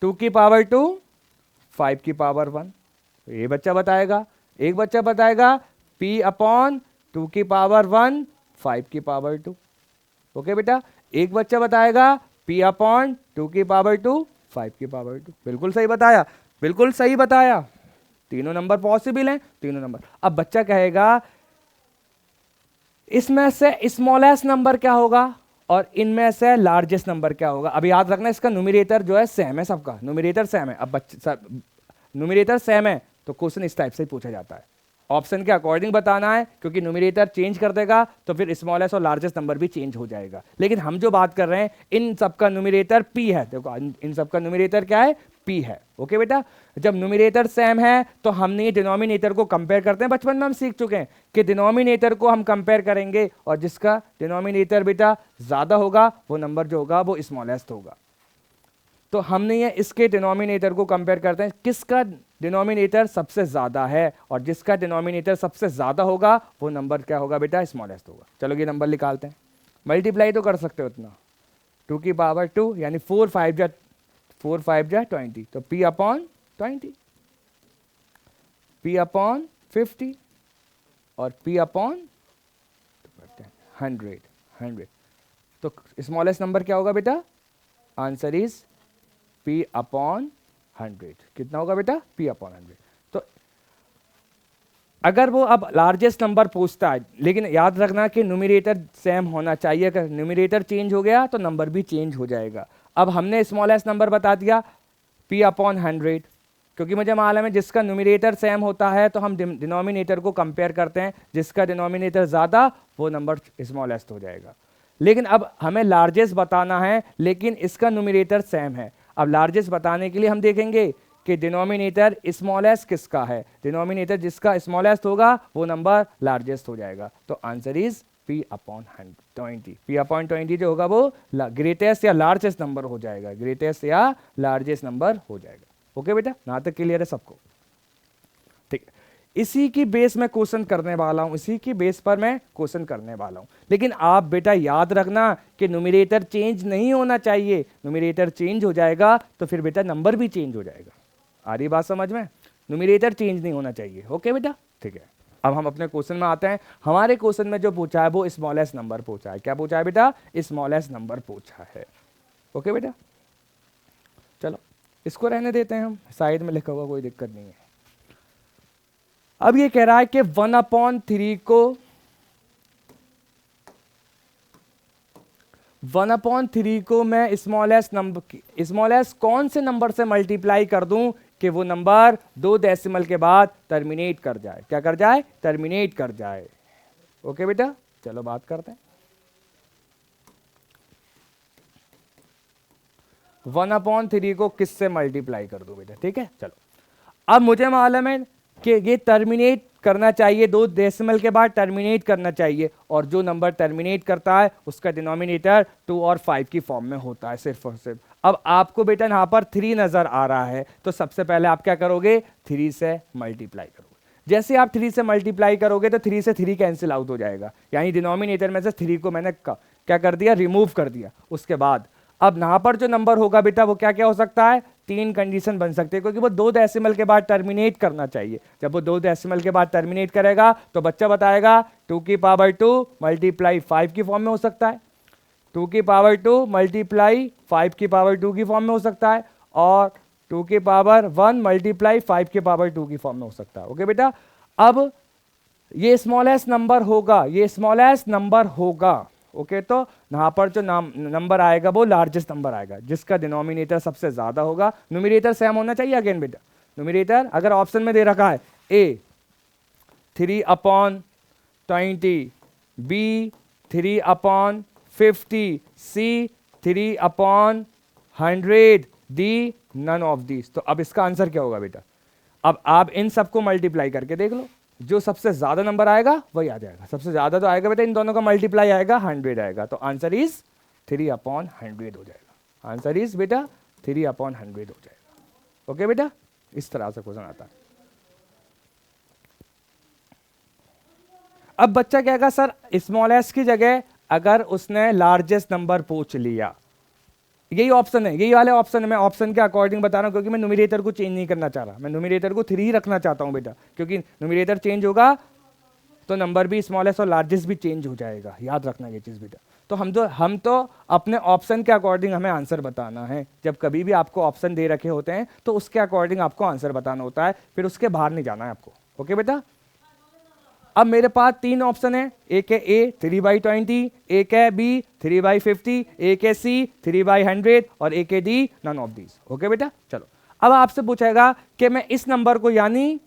2 की पावर 2 5 की पावर 1, ये बच्चा बताएगा। एक बच्चा बताएगा p अपॉन 2 की पावर 1 5 की पावर 2। ओके बेटा, एक बच्चा बताएगा p अपॉन 2 की पावर 2 5 की पावर 2। बिल्कुल सही बताया, बिल्कुल सही बताया, तीनों नंबर पॉसिबल हैं, तीनों नंबर। अब बच्चा कहेगा इसमें से स्मॉलेस्ट नंबर क्या होगा और इनमें से लार्जेस्ट नंबर क्या होगा। अब याद रखना इसका न्यूमरेटर जो है सेम है, सबका न्यूमरेटर सेम है। अब बच्चे न्यूमरेटर सेम है तो क्वेश्चन इस टाइप से ही पूछा जाता है, ऑप्शन के अकॉर्डिंग बताना है, क्योंकि न्यूमरेटर चेंज कर देगा तो फिर स्मॉलेस्ट और लार्जेस्ट नंबर भी चेंज हो जाएगा। लेकिन हम जो बात कर रहे हैं इन सबका न्यूमरेटर p है, देखो इन सबका न्यूमरेटर क्या है, p है। ओके बेटा, जब न्यूमरेटर सेम है तो हमने डिनोमिनेटर को कंपेयर करते हैं, बचपन में हम सीख चुके हैं कि डिनोमिनेटर को हम कंपेयर करेंगे और जिसका डिनोमिनेटर बेटा ज्यादा होगा वो नंबर जो होगा वो स्मॉलेस्ट होगा। तो हमने ये इसके डिनोमिनेटर को कंपेयर करते हैं, किसका डिनोमिनेटर सबसे ज्यादा है, और जिसका डिनोमिनेटर सबसे ज्यादा होगा वो नंबर क्या होगा बेटा, स्मॉलेस्ट होगा। चलो ये नंबर निकालते हैं, मल्टीप्लाई तो कर सकते हो इतना, 2 की पावर 2 यानी 4 5 जा 20, तो p अपॉन 20, p अपॉन 50 और p अपॉन 100। तो स्मॉलेस्ट नंबर क्या होगा बेटा, आंसर इज p अपॉन 100। कितना होगा बेटा, p अपॉन 100। तो अगर वो अब लार्जेस्ट नंबर पूछता है, लेकिन याद रखना कि न्यूमरेटर सेम होना चाहिए, अगर न्यूमरेटर चेंज हो गया तो नंबर भी चेंज हो जाएगा। अब हमने स्मॉलेस्ट नंबर बता दिया p अपॉन 100, क्योंकि मुझे मालूम है जिसका न्यूमरेटर सेम होता है तो हम डिनोमिनेटर को कंपेयर करते हैं, जिसका डिनोमिनेटर ज़्यादा वो नंबर स्मॉलेस्ट हो जाएगा। लेकिन अब हमें लार्जेस्ट बताना है, लेकिन इसका न्यूमरेटर सेम है। अब लार्जेस्ट बताने के लिए हम देखेंगे कि डिनोमिनेटर स्मॉलेस्ट किसका है, डिनोमिनेटर जिसका स्मॉलेस्ट होगा वो नंबर लार्जेस्ट हो जाएगा। तो answer is p upon 20। p upon 20 जो होगा वो ग्रेटेस्ट या लार्जेस्ट नंबर हो जाएगा, ग्रेटेस्ट या लार्जेस्ट नंबर हो जाएगा। ओके बेटा, यहाँ तक क्लियर है सबको, ठीक है। इसी की बेस में क्वेश्चन करने वाला हूं, इसी की बेस पर मैं क्वेश्चन करने वाला हूं। लेकिन आप बेटा याद रखना कि न्यूमरेटर चेंज नहीं होना चाहिए, न्यूमरेटर चेंज हो जाएगा तो फिर बेटा नंबर भी चेंज हो जाएगा। आ रही बात समझ में, न्यूमरेटर चेंज नहीं होना चाहिए। ओके बेटा, ठीक है। अब हम अपने क्वेश्चन में आते हैं। हमारे क्वेश्चन में जो पूछा है वो स्मॉलेस्ट नंबर पूछा है। क्या पूछा है बेटा, स्मॉलेस्ट नंबर पूछा है। ओके बेटा, चलो इसको रहने देते हैं, हम साइड में लिखा हुआ कोई दिक्कत नहीं है। अब ये कह रहा है कि 1/3 को 1/3 को मैं स्मॉलेस्ट कौन से नंबर से मल्टीप्लाई कर दूं कि वो नंबर 2 डेसिमल के बाद टर्मिनेट कर जाए। क्या कर जाए, टर्मिनेट कर जाए। ओके बेटा, चलो बात करते हैं। 1/3 को किससे मल्टीप्लाई कर दूं बेटा, ठीक है। चलो अब मुझे मालूम है कि ये टर्मिनेट करना चाहिए, 2 डेसिमल के बाद टर्मिनेट करना चाहिए, और जो नंबर टर्मिनेट करता है उसका डिनोमिनेटर 2 और 5 की फॉर्म में होता है, सिर्फ और सिर्फ। अब आपको बेटा यहाँ पर 3 नजर आ रहा है, तो सबसे पहले आप क्या करोगे, 3 से मल्टीप्लाई करोगे। जैसे आप 3 से मल्टीप्लाई करोगे तो 3 से 3 कैंसिल आउट हो जाएगा, यानी डिनोमिनेटर में से 3 को मैंने क्या कर दिया, रिमूव कर दिया। उसके बाद अब यहाँ पर जो नंबर होगा बेटा वो क्या क्या हो सकता है, 3 कंडीशन बन सकते हैं, क्योंकि वो 2 डेसिमल के बाद टर्मिनेट करना चाहिए। जब वो 2 डेसिमल के बाद टर्मिनेट करेगा तो बच्चा बताएगा 2 की पावर 2 मल्टीप्लाई 5 की फॉर्म में हो सकता है, 2 की पावर 2 मल्टीप्लाई 5 की पावर 2 की फॉर्म में हो सकता है, और 2 की पावर 1 मल्टीप्लाई 5 की पावर 2 की फॉर्म में हो सकता है। ओके बेटा, अब ये स्मॉलेस्ट नंबर होगा, ये स्मॉलेस्ट नंबर होगा। ओके, तो यहाँ पर जो नंबर आएगा वो लार्जेस्ट नंबर आएगा, जिसका डिनोमिनेटर सबसे ज्यादा होगा। न्यूमरेटर सेम होना चाहिए अगेन बेटा, न्यूमरेटर अगर ऑप्शन में दे रखा है a 3/3 20, B 3/50, C 3/100, D none of these. तो अब इसका आंसर क्या होगा बेटा? अब आप इन सबको मल्टीप्लाई करके देख लो, जो सबसे ज्यादा नंबर आएगा वही आ जाएगा। सबसे ज्यादा तो आएगा बेटा, इन दोनों का मल्टीप्लाई आएगा 100 आएगा, तो आंसर इज 3/100 हो जाएगा। आंसर इज बेटा 3/100 हो जाएगा। ओके बेटा, इस तरह से क्वेश्चन आता है। अब बच्चा कहेगा सर स्मॉल एस की जगह अगर उसने लार्जेस्ट नंबर पूछ लिया, यही ऑप्शन है, यही वाले ऑप्शन है, मैं ऑप्शन के अकॉर्डिंग बता रहा हूं, क्योंकि मैं न्यूमरेटर को चेंज नहीं करना चाह रहा, मैं न्यूमरेटर को 3 ही रखना चाहता हूं बेटा, क्योंकि न्यूमरेटर चेंज होगा तो नंबर भी स्मॉलेस्ट और लार्जेस्ट भी चेंज हो जाएगा, याद रखना ये चीज बेटा। तो हम तो अपने ऑप्शन के अकॉर्डिंग हमें आंसर बताना है। जब कभी भी आपको ऑप्शन दे रखे होते हैं तो उसके अकॉर्डिंग आपको आंसर बताना होता है, फिर उसके बाहर नहीं जाना है आपको। ओके बेटा, अब मेरे पास 3 ऑप्शन है, एक है ए 3/20, एक है बी 3/50, एक है सी 3/100 और एक है D none of these. Okay बेटा, चलो अब आपसे पूछेगा कि मैं इस नंबर को यानी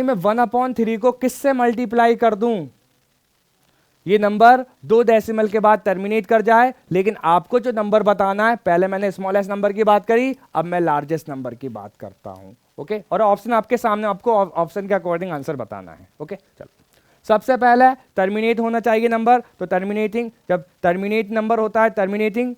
मैं 1/3 को किससे मल्टीप्लाई कर दूं? ये नंबर 2 डेसिमल के बाद टर्मिनेट कर जाए, लेकिन आपको जो नंबर बताना है, पहले मैंने स्मॉलेस्ट नंबर की बात करी, अब मैं लार्जेस्ट नंबर की बात करता हूं। ओके, और ऑप्शन आपके सामने, आपको ऑप्शन के अकॉर्डिंग आंसर बताना है। ओके चलो, सबसे पहले टर्मिनेट होना चाहिए नंबर, तो टर्मिनेटिंग, जब टर्मिनेट नंबर होता है, टर्मिनेटिंग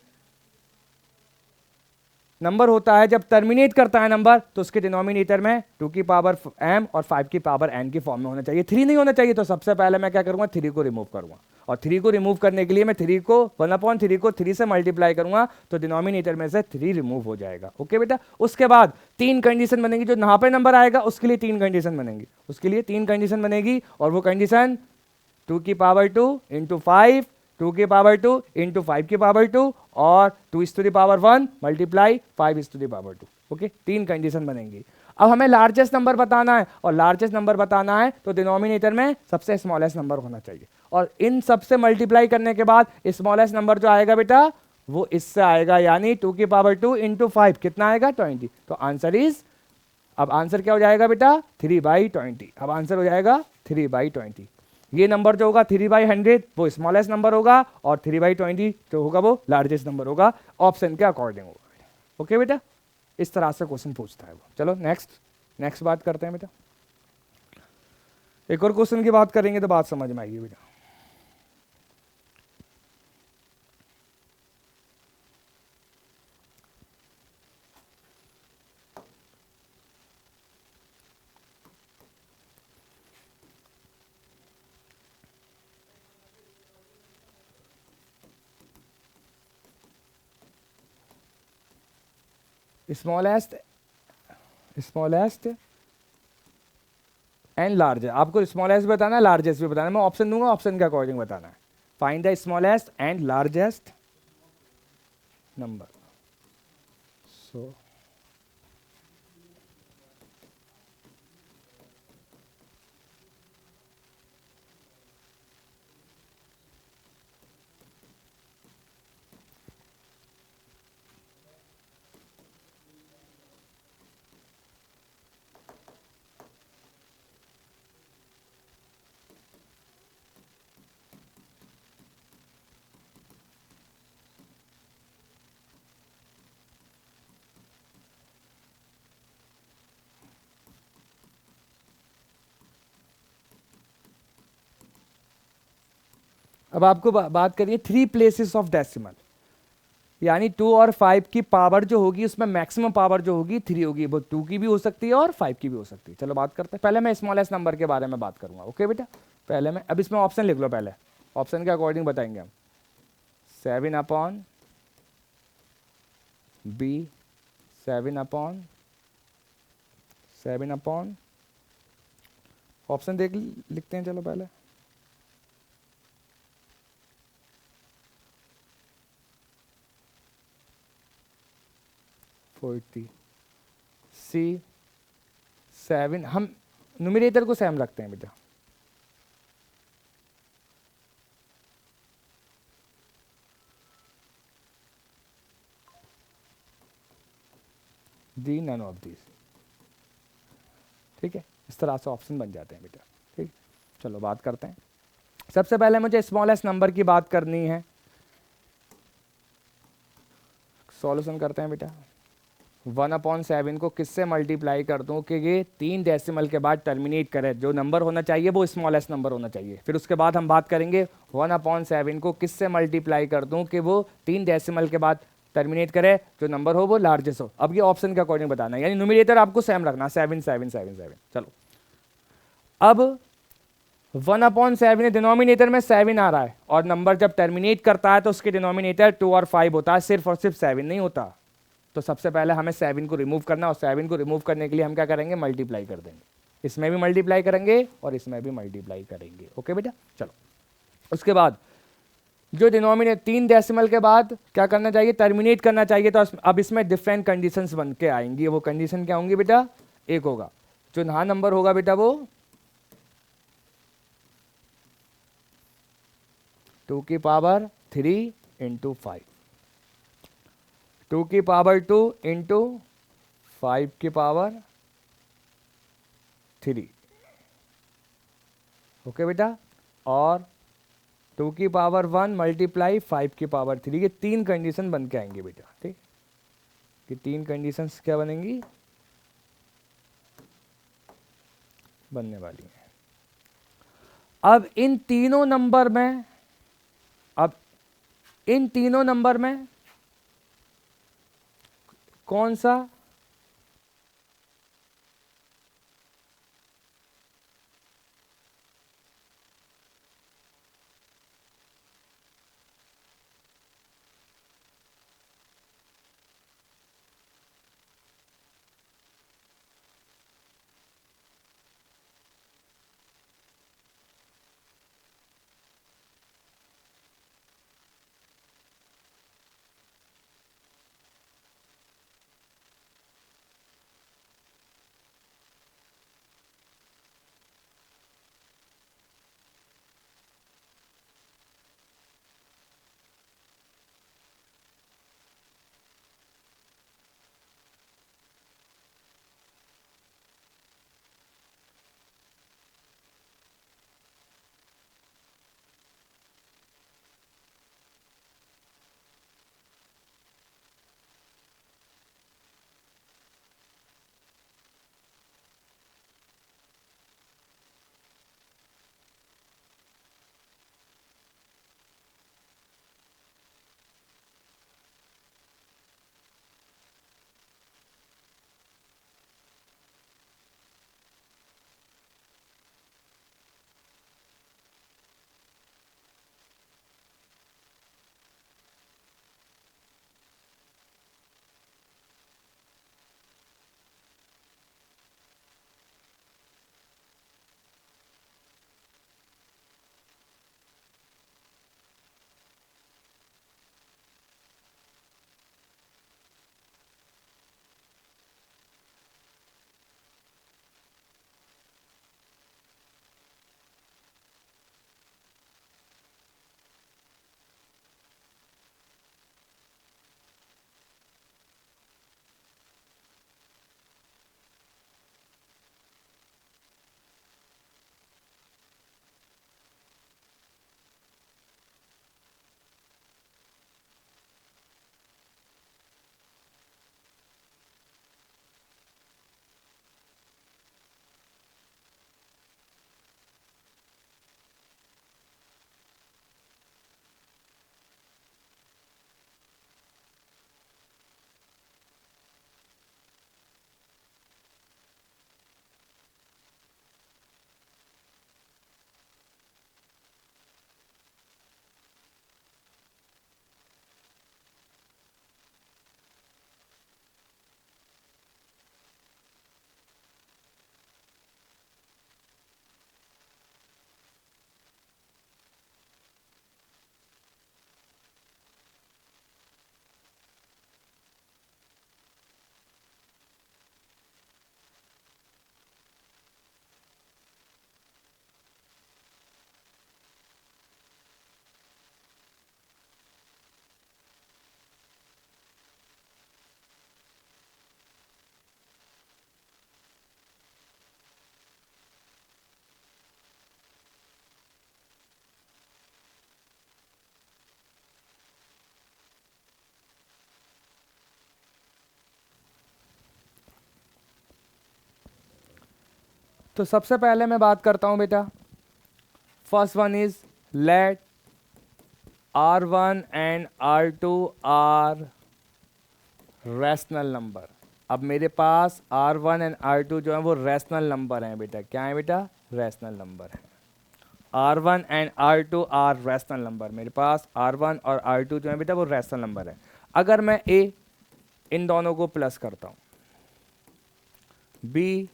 नंबर होता है, जब टर्मिनेट करता है नंबर, तो उसके डिनोमिनेटर में 2 की पावर m और 5 की पावर n की फॉर्म में होना चाहिए, 3 नहीं होना चाहिए। तो सबसे पहले मैं क्या करूंगा, 3 को रिमूव करूंगा, और 3 को रिमूव करने के लिए मैं 3 को 1/3 को 3 से मल्टीप्लाई करूंगा, तो डिनोमिनेटर में से 3 रिमूव हो जाएगा। ओके बेटा, उसके बाद 3 कंडीशन बनेगी, जो यहाँ पे नंबर आएगा उसके लिए 3 कंडीशन बनेगी, उसके लिए 3 कंडीशन बनेगी, और वो कंडीशन 2 की पावर 2 इंटू 5, 2 की पावर 2 इंटू 5 की पावर 2 और 2⁻1 मल्टीप्लाई 5⁻2। ओके, 3 कंडीशन बनेंगी। अब हमें लार्जेस्ट नंबर बताना है, और लार्जेस्ट नंबर बताना है तो डिनोमिनेटर में सबसे स्मॉलेस्ट नंबर होना चाहिए, और इन सबसे मल्टीप्लाई करने के बाद स्मॉलेस्ट नंबर जो आएगा बेटा वो इससे आएगा, यानी 2 की पावर 2 इंटू 5 कितना आएगा, 20। तो आंसर इज, अब आंसर क्या हो जाएगा बेटा, 3/20। अब आंसर हो जाएगा 3/20। ये नंबर जो होगा 3/100 वो स्मॉलेस्ट नंबर होगा, और 3/20 जो होगा वो लार्जेस्ट नंबर होगा, ऑप्शन के अकॉर्डिंग होगा। ओके बेटा, इस तरह से क्वेश्चन पूछता है वो। चलो नेक्स्ट बात करते हैं बेटा, एक और क्वेश्चन की बात करेंगे तो बात समझ में आएगी बेटा। स्मॉलेस्ट एंड लार्जेस्ट, आपको स्मॉलेस्ट बताना है, लार्जेस्ट भी बताना है, मैं ऑप्शन दूंगा, ऑप्शन के अकॉर्डिंग बताना है। Find the smallest and largest number. So अब आपको बात करिए 3 प्लेसेस ऑफ डेसिमल, यानी 2 और 5 की पावर जो होगी उसमें मैक्सिमम पावर जो होगी 3 होगी, वो 2 की भी हो सकती है और 5 की भी हो सकती है। चलो बात करते हैं, पहले मैं स्मॉलेस्ट नंबर के बारे में बात करूंगा। ओके बेटा, पहले मैं, अब इसमें ऑप्शन लिख लो, पहले ऑप्शन के अकॉर्डिंग बताएंगे हम। 7/b, 7/7, ऑप्शन देख लिखते हैं, चलो पहले 40, C 7, हम न्यूमरेटर को सेम रखते हैं बेटा, दी नन ऑफ दीज। ठीक है, इस तरह से ऑप्शन बन जाते हैं बेटा। ठीक, चलो बात करते हैं। सबसे पहले मुझे स्मॉलेस्ट नंबर की बात करनी है। सॉल्यूशन करते हैं बेटा। 1/7 को किससे मल्टीप्लाई कर दूं कि ये 3 डेसिमल के बाद टर्मिनेट करे। जो नंबर होना चाहिए वो स्मॉलेस्ट नंबर होना चाहिए। फिर उसके बाद हम बात करेंगे 1/7 को किससे मल्टीप्लाई कर दूं कि वो 3 डेसिमल के बाद टर्मिनेट करे, जो नंबर हो वो लार्जेस्ट हो। अब ये ऑप्शन के अकॉर्डिंग बताना है, यानी न्यूमरेटर आपको सेम रखना, 7 7 7 7। चलो अब 1/7 डिनोमिनेटर में 7 आ रहा है, और नंबर जब टर्मिनेट करता है तो उसके डिनोमिनेटर 2 और 5 होता है, सिर्फ और सिर्फ 7 नहीं होता। तो सबसे पहले हमें 7 को रिमूव करना, और 7 को रिमूव करने के लिए हम क्या करेंगे, मल्टीप्लाई कर देंगे। इसमें भी मल्टीप्लाई करेंगे और इसमें भी मल्टीप्लाई करेंगे। ओके बेटा, चलो उसके बाद जो डिनोमिनेटर 3 डेसिमल के बाद क्या करना चाहिए, टर्मिनेट करना चाहिए। तो अब इसमें डिफरेंट कंडीशंस बन के आएंगी। वो कंडीशन क्या होंगी बेटा, एक होगा जो नहा नंबर होगा बेटा वो 2 की पावर 3 इंटू 5, 2 की पावर 2 इंटू 5 की पावर 3। ओके बेटा, और 2 की पावर 1 मल्टीप्लाई 5 की पावर 3। ये 3 कंडीशन बन के आएंगे बेटा। ठीक, ये 3 कंडीशंस क्या बनेंगी, बनने वाली हैं। अब इन तीनों नंबर में, अब इन तीनों नंबर में कौन सा तो सबसे पहले मैं बात करता हूं बेटा, first one is let R1 and R2 are rational number. अब मेरे पास R1 एंड R2 जो है वो रैशनल नंबर हैं बेटा। क्या है बेटा? रैशनल नंबर है। R1 and R2 are rational number. मेरे पास R1 और R2 जो है बेटा वो रैशनल नंबर है। अगर मैं A इन दोनों को प्लस करता हूं, B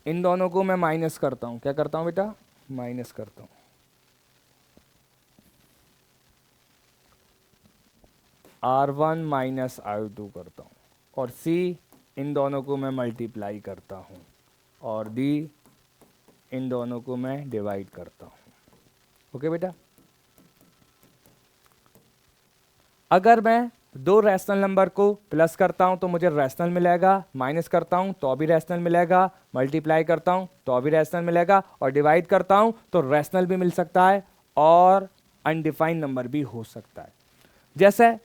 इन दोनों को मैं माइनस करता हूं, क्या करता हूं बेटा? माइनस करता हूं। R1 माइनस R2 करता हूं, और C इन दोनों को मैं मल्टीप्लाई करता हूं, और D इन दोनों को मैं डिवाइड करता हूं। ओके बेटा? अगर मैं दो रैशनल नंबर को प्लस करता हूं तो मुझे रैशनल मिलेगा, माइनस करता हूं तो भी रैशनल मिलेगा, मल्टीप्लाई करता हूं तो भी रैशनल मिलेगा, और डिवाइड करता हूं तो रैशनल भी मिल सकता है और अनडिफाइंड नंबर भी हो सकता है। जैसे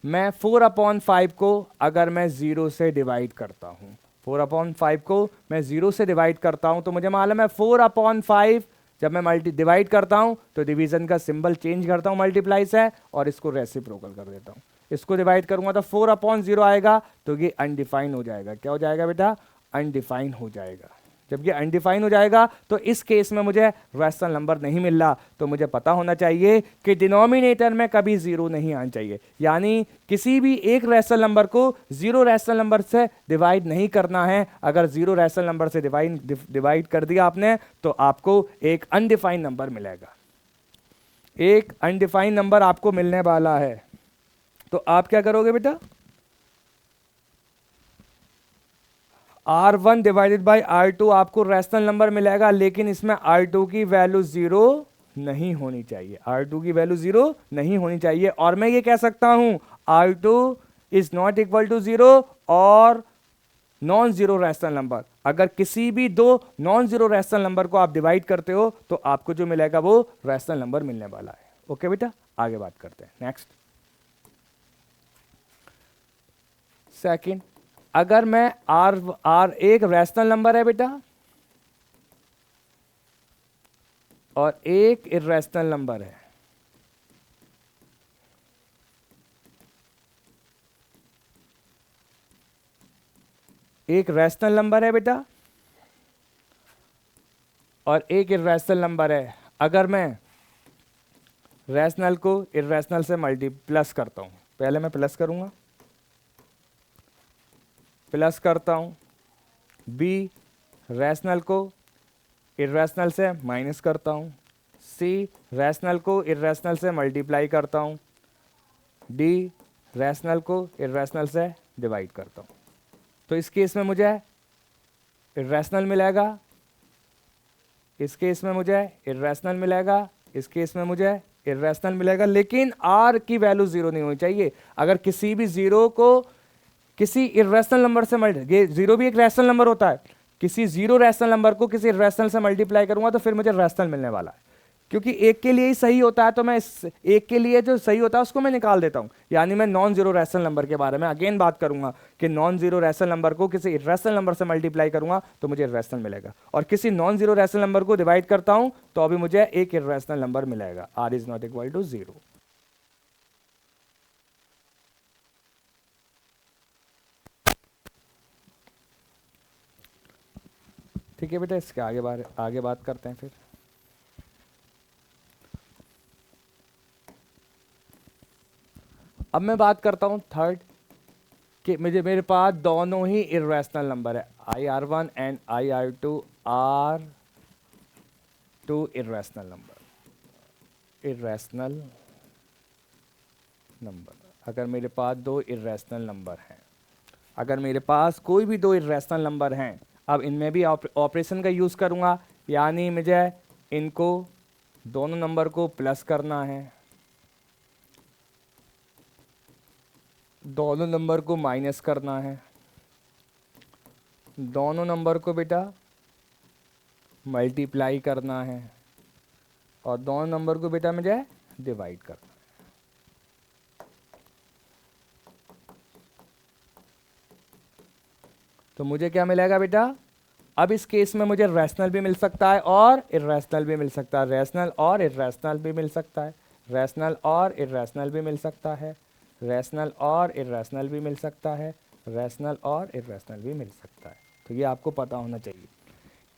मैं 4/5 को अगर मैं 0 से डिवाइड करता हूं, 4/5 को मैं 0 से डिवाइड करता हूं तो मुझे मालूम है 4/5 जब मैं डिवाइड करता हूं तो डिवीजन का सिंबल चेंज करता हूं मल्टीप्लाई से, और इसको रेसिप्रोकल कर देता हूं। इसको डिवाइड करूंगा तो 4/0 आएगा, तो ये अनडिफाइन हो जाएगा। क्या हो जाएगा बेटा? अनडिफाइन हो जाएगा। जब ये अनडिफाइन हो जाएगा तो इस केस में मुझे रैशनल नंबर नहीं मिल रहा, तो मुझे पता होना चाहिए कि डिनोमिनेटर में कभी जीरो नहीं आना चाहिए, यानी किसी भी एक रैशनल नंबर को जीरो रैशनल नंबर से डिवाइड नहीं करना है। अगर जीरो रैशनल नंबर से डिवाइड कर दिया आपने तो आपको एक अनडिफाइंड नंबर मिलेगा। एक अनडिफाइंड नंबर आपको मिलने वाला है, तो आप क्या करोगे बेटा? R1 डिवाइडेड बाई R2 आपको रैशनल नंबर मिलेगा, लेकिन इसमें R2 की वैल्यू जीरो नहीं होनी चाहिए। R2 की वैल्यू जीरो नहीं होनी चाहिए, और मैं ये कह सकता हूं R2 is not equal to zero और नॉन जीरो रैशनल नंबर। अगर किसी भी दो नॉन जीरो रैशनल नंबर को आप डिवाइड करते हो तो आपको जो मिलेगा वो रैशनल नंबर मिलने वाला है। ओके बेटा, आगे बात करते हैं। नेक्स्ट, सेकंड, अगर मैं R एक रैशनल नंबर है बेटा और एक इर्रेशनल नंबर है, एक रैशनल नंबर है बेटा और एक इर्रेशनल नंबर है। अगर मैं रैशनल को इर्रेशनल से प्लस करता हूं, पहले मैं प्लस करूंगा, प्लस करता हूं, बी रैशनल को इर्रेशनल से माइनस करता हूं, सी रैशनल को इर्रेशनल से मल्टीप्लाई करता हूं, डी रैशनल को इर्रेशनल से डिवाइड करता हूं। तो इस केस में मुझे इर्रेशनल मिलेगा, इस केस में मुझे इर्रेशनल मिलेगा, इस केस में मुझे इर्रेशनल मिलेगा, लेकिन आर की वैल्यू जीरो नहीं होनी चाहिए। अगर किसी भी जीरो को किसी इर्रेशनल नंबर से ये जीरो भी एक रैशनल नंबर होता है, किसी जीरो रैशनल नंबर को किसी रैशनल से मल्टीप्लाई करूंगा तो फिर मुझे रैशनल मिलने वाला है, क्योंकि एक के लिए ही सही होता है, तो मैं इस एक के लिए जो सही होता है उसको मैं निकाल देता हूं। यानी मैं नॉन जीरो रैशनल नंबर के बारे में अगेन बात करूंगा कि नॉन जीरो रैशनल नंबर को किसी इर्रेशनल नंबर से मल्टीप्लाई करूंगा तो मुझे इर्रेशनल मिलेगा, और किसी नॉन जीरो रैशनल नंबर को डिवाइड करता हूं तो अभी मुझे एक इर्रेशनल नंबर मिलेगा। R is not equal to zero. ठीक है बेटा, इसके आगे बात करते हैं। फिर अब मैं बात करता हूं थर्ड कि मेरे पास दोनों ही इर्रेशनल नंबर है, IR1 and IR2 are two irrational number. अगर मेरे पास दो इर्रेशनल नंबर हैं, अगर मेरे पास कोई भी दो इर्रेशनल नंबर हैं, अब इनमें भी ऑपरेशन का यूज़ करूंगा, यानी मुझे इनको दोनों नंबर को प्लस करना है, दोनों नंबर को माइनस करना है, दोनों नंबर को बेटा मल्टीप्लाई करना है, और दोनों नंबर को बेटा मुझे डिवाइड करना है। तो मुझे क्या मिलेगा बेटा? अब इस केस में मुझे रैशनल भी मिल सकता है और इर्रेशनल भी मिल सकता है, रैशनल और इर्रेशनल भी मिल सकता है, रैशनल और इर्रेशनल भी मिल सकता है, रैशनल और इर्रेशनल भी मिल सकता है, रैशनल और इर्रेशनल भी मिल सकता है। तो ये आपको पता होना चाहिए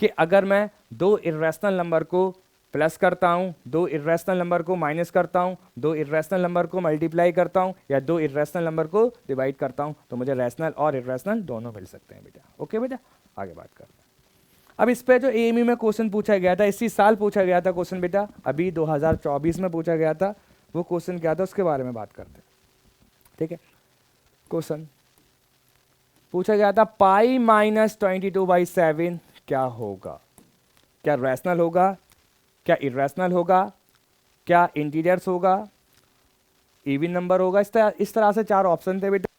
कि अगर मैं दो इर्रेशनल नंबर को प्लस करता हूँ, दो इर्रेशनल नंबर को माइनस करता हूँ, दो इर्रेशनल नंबर को मल्टीप्लाई करता हूँ या दो इर्रेशनल नंबर को डिवाइड करता हूँ, तो मुझे रैशनल और इर्रेशनल दोनों मिल सकते हैं बेटा। ओके बेटा, आगे बात करते हैं। अब इस पे जो एएमयू में क्वेश्चन पूछा गया था, इसी साल पूछा गया था क्वेश्चन बेटा, अभी 2024 में पूछा गया था, वो क्वेश्चन क्या था उसके बारे में बात करते हैं। ठीक है, क्वेश्चन पूछा गया था पाई माइनस 22/7 क्या होगा, क्या रैशनल होगा, क्या इर्रेशनल होगा, क्या इंटीजर्स होगा, इवन नंबर होगा। इस तरह से चार ऑप्शन थे बेटा।